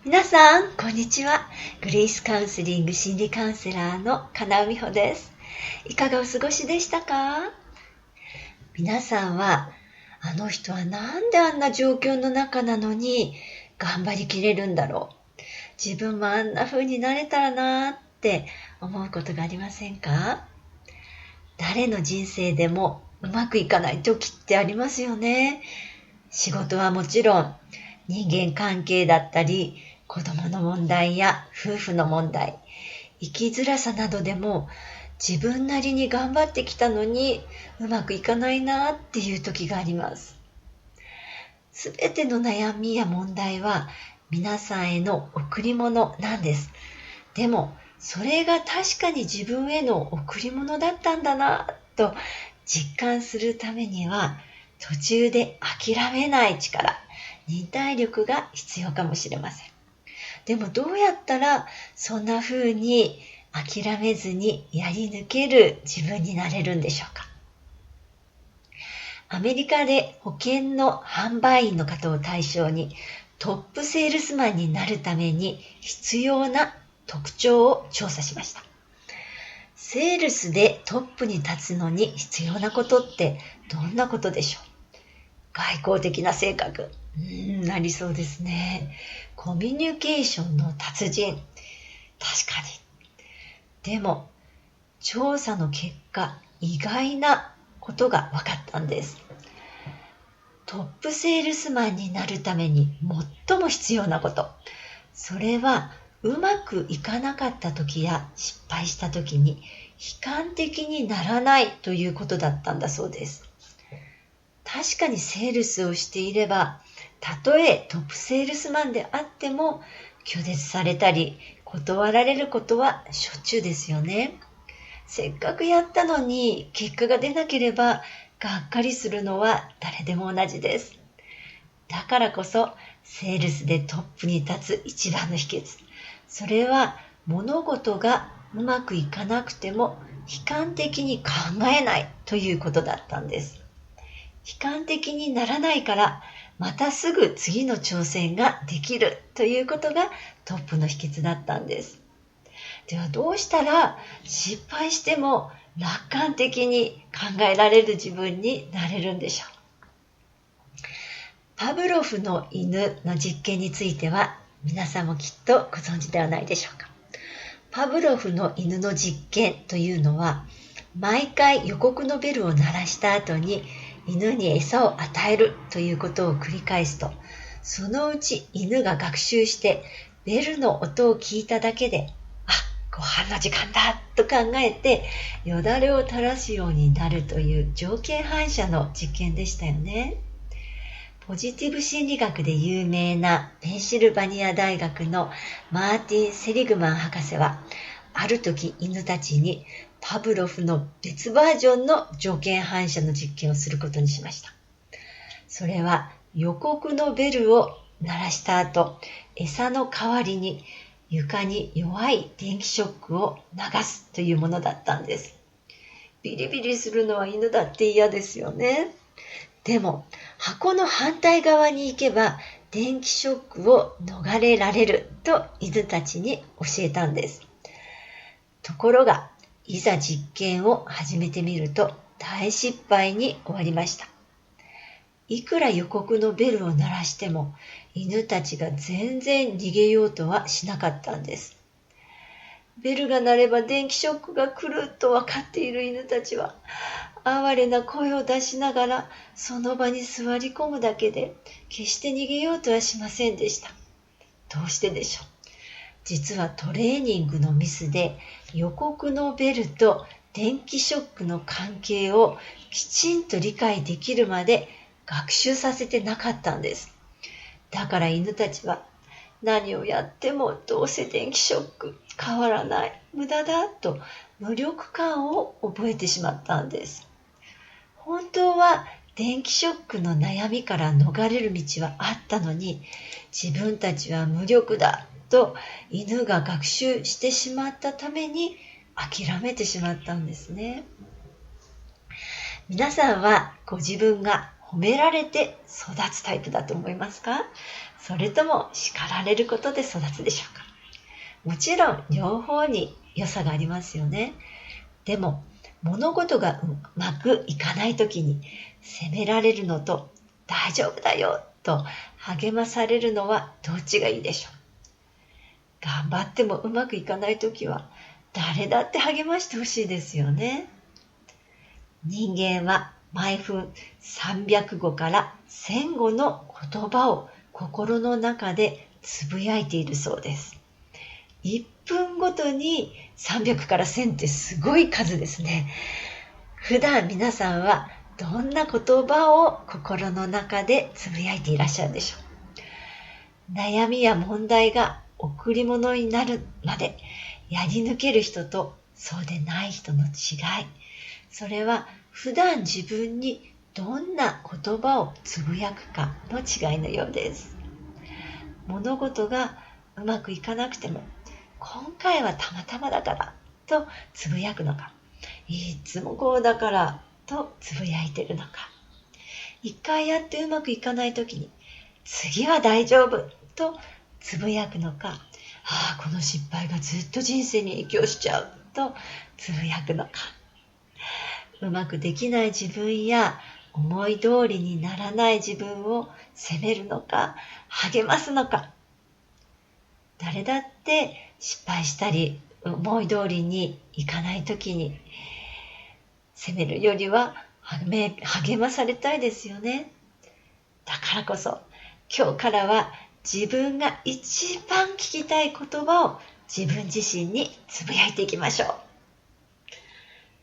皆さん、こんにちは。グレイスカウンセリング心理カウンセラーの金尾美穂です。いかがお過ごしでしたか？皆さんは、あの人はなんであんな状況の中なのに頑張りきれるんだろう。自分もあんな風になれたらなーって思うことがありませんか？誰の人生でもうまくいかない時ってありますよね。仕事はもちろん、人間関係だったり、子供の問題や夫婦の問題、生きづらさなどでも自分なりに頑張ってきたのにうまくいかないなっていう時があります。すべての悩みや問題は皆さんへの贈り物なんです。でもそれが確かに自分への贈り物だったんだなと実感するためには、途中で諦めない力、忍耐力が必要かもしれません。でもどうやったらそんな風に諦めずにやり抜ける自分になれるんでしょうか？アメリカで保険の販売員の方を対象にトップセールスマンになるために必要な特徴を調査しました。セールスでトップに立つのに必要なことってどんなことでしょう？外交的な性格。なりそうですね。コミュニケーションの達人。確かに。でも、調査の結果、意外なことが分かったんです。トップセールスマンになるために最も必要なこと。それは、うまくいかなかった時や失敗した時に悲観的にならないということだったんだそうです。確かにセールスをしていれば、たとえトップセールスマンであっても拒絶されたり断られることはしょっちゅうですよね。せっかくやったのに結果が出なければがっかりするのは誰でも同じです。だからこそセールスでトップに立つ一番の秘訣。それは物事がうまくいかなくても悲観的に考えないということだったんです。悲観的にならないからまたすぐ次の挑戦ができるということがトップの秘訣だったんです。ではどうしたら失敗しても楽観的に考えられる自分になれるんでしょう？パブロフの犬の実験については皆さんもきっとご存知ではないでしょうか？パブロフの犬の実験というのは、毎回予告のベルを鳴らした後に犬に餌を与えるということを繰り返すと、そのうち犬が学習してベルの音を聞いただけで、ご飯の時間だと考えてよだれを垂らすようになるという条件反射の実験でしたよね。ポジティブ心理学で有名なペンシルバニア大学のマーティン・セリグマン博士は、ある時犬たちにパブロフの別バージョンの条件反射の実験をすることにしました。それは予告のベルを鳴らした後、餌の代わりに床に弱い電気ショックを流すというものだったんです。ビリビリするのは犬だって嫌ですよね。でも箱の反対側に行けば電気ショックを逃れられると犬たちに教えたんです。ところがいざ実験を始めてみると大失敗に終わりました。いくら予告のベルを鳴らしても犬たちが全然逃げようとはしなかったんです。ベルが鳴れば電気ショックが来ると分かっている犬たちは哀れな声を出しながらその場に座り込むだけで決して逃げようとはしませんでした。どうしてでしょう？実はトレーニングのミスで予告のベルと電気ショックの関係をきちんと理解できるまで学習させてなかったんです。だから犬たちは何をやってもどうせ電気ショック変わらない、無駄だと無力感を覚えてしまったんです。本当は電気ショックの悩みから逃れる道はあったのに、自分たちは無力だと犬が学習してしまったために諦めてしまったんですね。皆さんはご自分が褒められて育つタイプだと思いますか？それとも叱られることで育つでしょうか？もちろん両方に良さがありますよね。でも物事がうまくいかないときに責められるのと大丈夫だよと励まされるのはどっちがいいでしょう？頑張ってもうまくいかないときは誰だって励ましてほしいですよね。人間は毎分300語から1000語の言葉を心の中でつぶやいているそうです。1分ごとに300から1000ってすごい数ですね。普段皆さんはどんな言葉を心の中でつぶやいていらっしゃるでしょう？悩みや問題が贈り物になるまでやり抜ける人とそうでない人の違い。それは普段自分にどんな言葉をつぶやくかの違いのようです。物事がうまくいかなくても今回はたまたまだからとつぶやくのか、いつもこうだからとつぶやいてるのか、一回やってうまくいかないときに次は大丈夫とつぶやくのか、この失敗がずっと人生に影響しちゃうとつぶやくのか、うまくできない自分や思い通りにならない自分を責めるのか励ますのか。誰だって失敗したり思い通りにいかないときに責めるよりは励まされたいですよね。だからこそ今日からは自分が一番聞きたい言葉を自分自身につぶやいていきましょ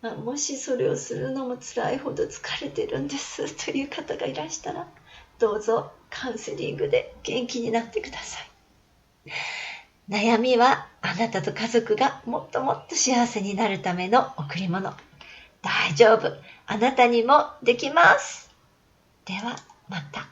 う。もしそれをするのも辛いほど疲れてるんですという方がいらしたら、どうぞカウンセリングで元気になってください。悩みはあなたと家族がもっともっと幸せになるための贈り物。大丈夫。あなたにもできます。ではまた。